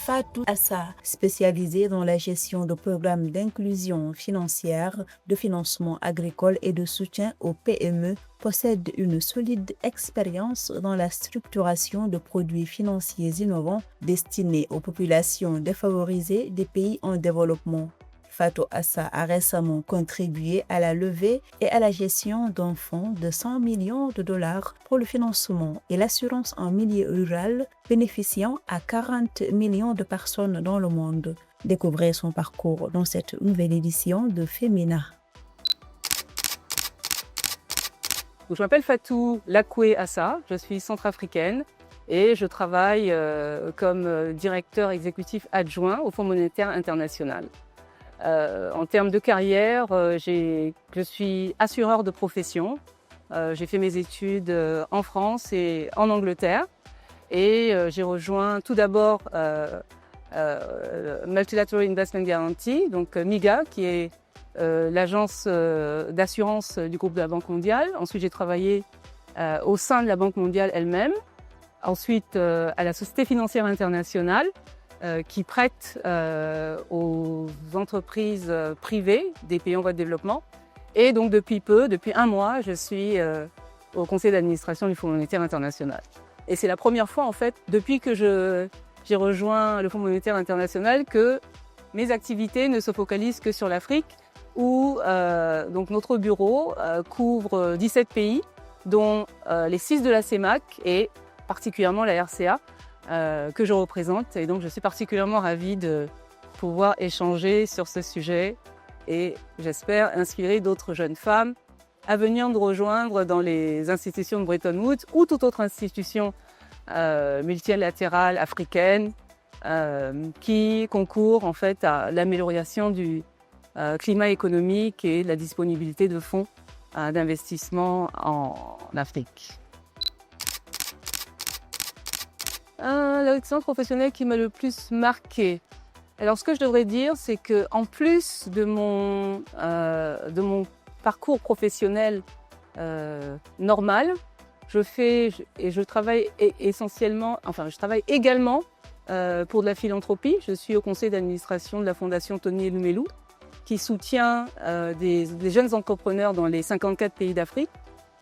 Fatou Assa, spécialisée dans la gestion de programmes d'inclusion financière, de financement agricole et de soutien aux PME, possède une solide expérience dans la structuration de produits financiers innovants destinés aux populations défavorisées des pays en développement. Fatou Assa a récemment contribué à la levée et à la gestion d'un fonds de 100 millions de dollars pour le financement et l'assurance en milieu rural, bénéficiant à 40 millions de personnes dans le monde. Découvrez son parcours dans cette nouvelle édition de Femina. Je m'appelle Fatou Lakoué Assa, je suis centrafricaine et je travaille comme directeur exécutif adjoint au Fonds monétaire international. En termes de carrière, je suis assureur de profession. J'ai fait mes études en France et en Angleterre. Et j'ai rejoint tout d'abord Multilateral Investment Guarantee, donc MIGA, qui est l'agence d'assurance du groupe de la Banque mondiale. Ensuite, j'ai travaillé au sein de la Banque mondiale elle-même. Ensuite, à la Société financière internationale, qui prête aux entreprises privées des pays en voie de développement. Et donc depuis un mois, je suis au conseil d'administration du Fonds monétaire international. Et c'est la première fois en fait, depuis que j'ai rejoint le Fonds monétaire international, que mes activités ne se focalisent que sur l'Afrique, où donc notre bureau couvre 17 pays, dont les 6 de la CEMAC et particulièrement la RCA, que je représente. Et donc je suis particulièrement ravie de pouvoir échanger sur ce sujet et j'espère inspirer d'autres jeunes femmes à venir nous rejoindre dans les institutions de Bretton Woods ou toute autre institution multilatérale africaine qui concourt en fait à l'amélioration du climat économique et de la disponibilité de fonds d'investissement en Afrique. L'expérience professionnelle qui m'a le plus marquée. Alors, ce que je devrais dire, c'est que en plus de mon parcours professionnel normal, je travaille également pour de la philanthropie. Je suis au conseil d'administration de la Fondation Tony Elumelu, qui soutient des jeunes entrepreneurs dans les 54 pays d'Afrique.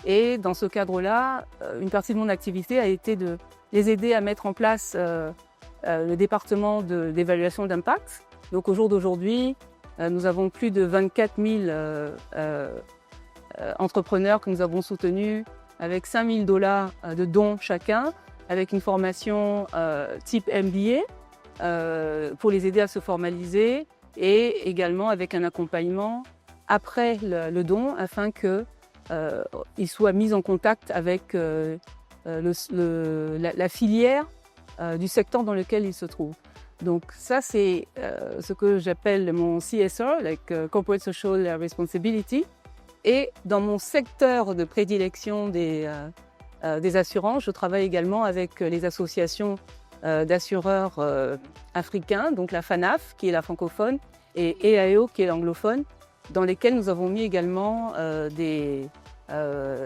Et dans ce cadre-là, une partie de mon activité a été de les aider à mettre en place le département d'évaluation d'impact. Donc au jour d'aujourd'hui, nous avons plus de 24 000 entrepreneurs que nous avons soutenus avec 5 000 $ de dons chacun, avec une formation type MBA pour les aider à se formaliser et également avec un accompagnement après le don afin qu'ils soient mis en contact avec la filière du secteur dans lequel ils se trouvent. Donc ça, c'est ce que j'appelle mon CSR, Corporate Social Responsibility. Et dans mon secteur de prédilection des assurances, je travaille également avec les associations d'assureurs africains, donc la FANAF, qui est la francophone, et EAEO, qui est l'anglophone, dans lesquelles nous avons mis également des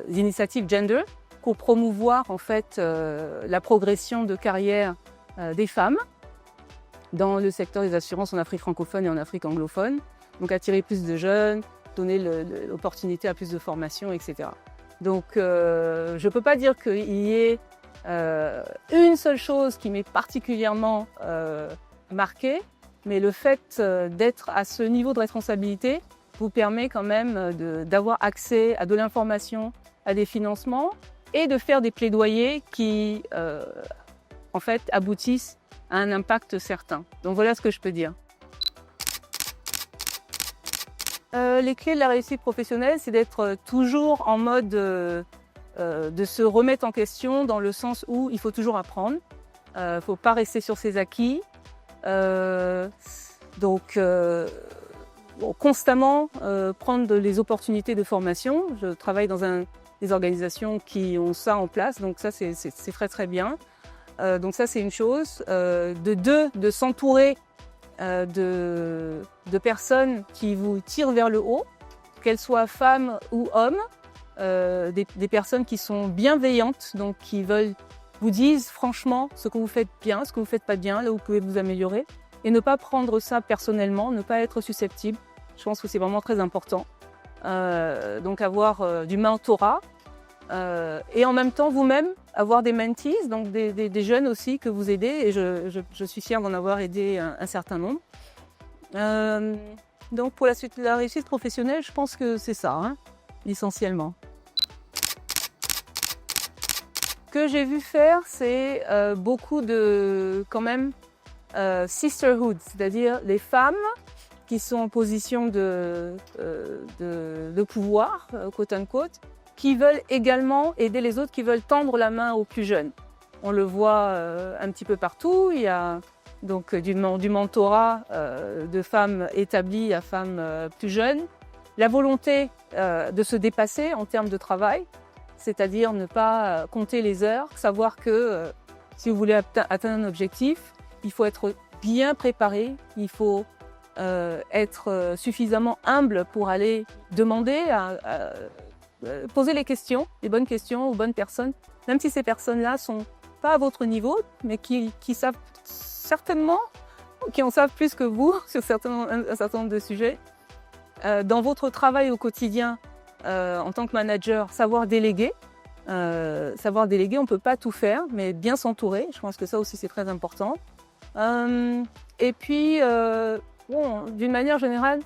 initiatives gender pour promouvoir en fait la progression de carrière des femmes dans le secteur des assurances en Afrique francophone et en Afrique anglophone. Donc attirer plus de jeunes, donner l'opportunité à plus de formation, etc. Donc je ne peux pas dire qu'il y ait une seule chose qui m'est particulièrement marquée, mais le fait d'être à ce niveau de responsabilité vous permet quand même d'avoir accès à de l'information, à des financements et de faire des plaidoyers qui en fait aboutissent à un impact certain. Donc voilà ce que je peux dire. Les clés de la réussite professionnelle, c'est d'être toujours en mode de se remettre en question dans le sens où il faut toujours apprendre. Il ne faut pas rester sur ses acquis. Constamment prendre les opportunités de formation. Je travaille dans des organisations qui ont ça en place, donc ça c'est très très bien. Donc ça c'est une chose. De s'entourer de personnes qui vous tirent vers le haut, qu'elles soient femmes ou hommes, des personnes qui sont bienveillantes, donc qui veulent vous disent franchement ce que vous faites bien, ce que vous faites pas bien, là où vous pouvez vous améliorer, et ne pas prendre ça personnellement, ne pas être susceptible. Je pense que c'est vraiment très important. Donc avoir du mentorat et en même temps vous-même avoir des mentees, donc des jeunes aussi que vous aidez, et je suis fière d'en avoir aidé un certain nombre. Donc pour la réussite professionnelle, je pense que c'est ça, hein, essentiellement. Ce que j'ai vu faire, c'est beaucoup de, quand même, sisterhood, c'est-à-dire les femmes qui sont en position de pouvoir, quote unquote, qui veulent également aider les autres, qui veulent tendre la main aux plus jeunes. On le voit un petit peu partout. Il y a donc du mentorat de femmes établies à femmes plus jeunes. La volonté de se dépasser en termes de travail, c'est-à-dire ne pas compter les heures, savoir que si vous voulez atteindre un objectif, il faut être bien préparé, il faut être suffisamment humble pour aller demander, poser les questions, les bonnes questions aux bonnes personnes, même si ces personnes-là sont pas à votre niveau, mais qui savent certainement, qui en savent plus que vous sur un certain nombre de sujets. Dans votre travail au quotidien, en tant que manager, savoir déléguer. On ne peut pas tout faire, mais bien s'entourer. Je pense que ça aussi, c'est très important. Et puis, d'une manière générale,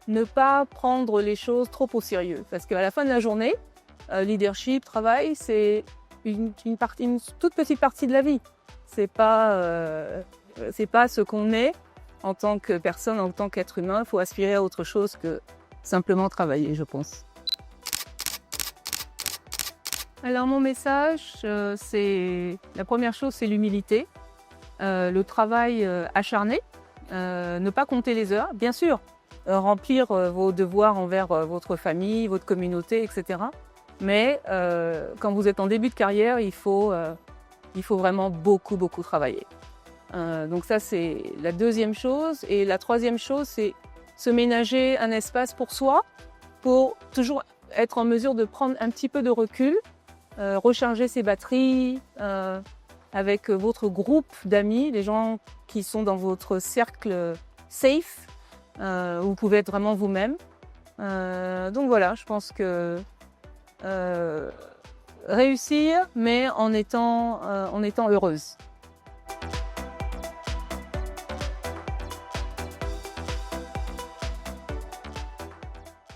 ne pas prendre les choses trop au sérieux. Parce qu'à la fin de la journée, leadership, travail, c'est une toute petite partie de la vie. C'est pas ce qu'on est en tant que personne, en tant qu'être humain. Il faut aspirer à autre chose que simplement travailler, je pense. Alors mon message, la première chose, c'est l'humilité, le travail acharné, ne pas compter les heures, bien sûr, remplir vos devoirs envers votre famille, votre communauté, etc. Mais quand vous êtes en début de carrière, il faut vraiment beaucoup travailler. Donc ça, c'est la deuxième chose. Et la troisième chose, c'est se ménager un espace pour soi, pour toujours être en mesure de prendre un petit peu de recul, recharger ses batteries avec votre groupe d'amis, les gens qui sont dans votre cercle safe, où vous pouvez être vraiment vous-même. Donc voilà, je pense que réussir, mais en étant heureuse.